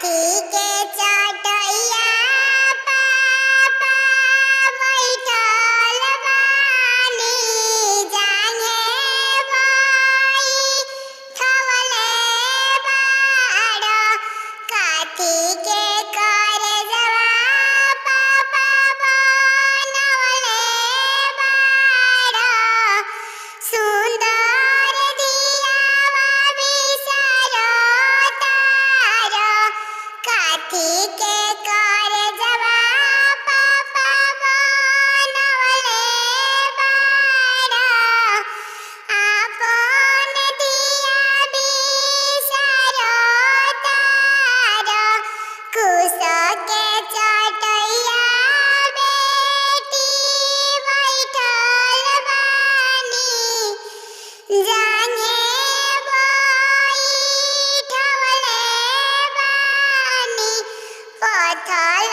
काठी के चटैया पापा बैठल बानी जाने बैठवले बाड़ काठी के करजवा पापा बनवले बाड़ सुंदर दियावा बिसरो तार काठी के करजवा पापा बनवले बाड़ आपन दिया बिसरो तार कुश के चटैया बेटी बैठल बानी जाने बैठवले बानी पथल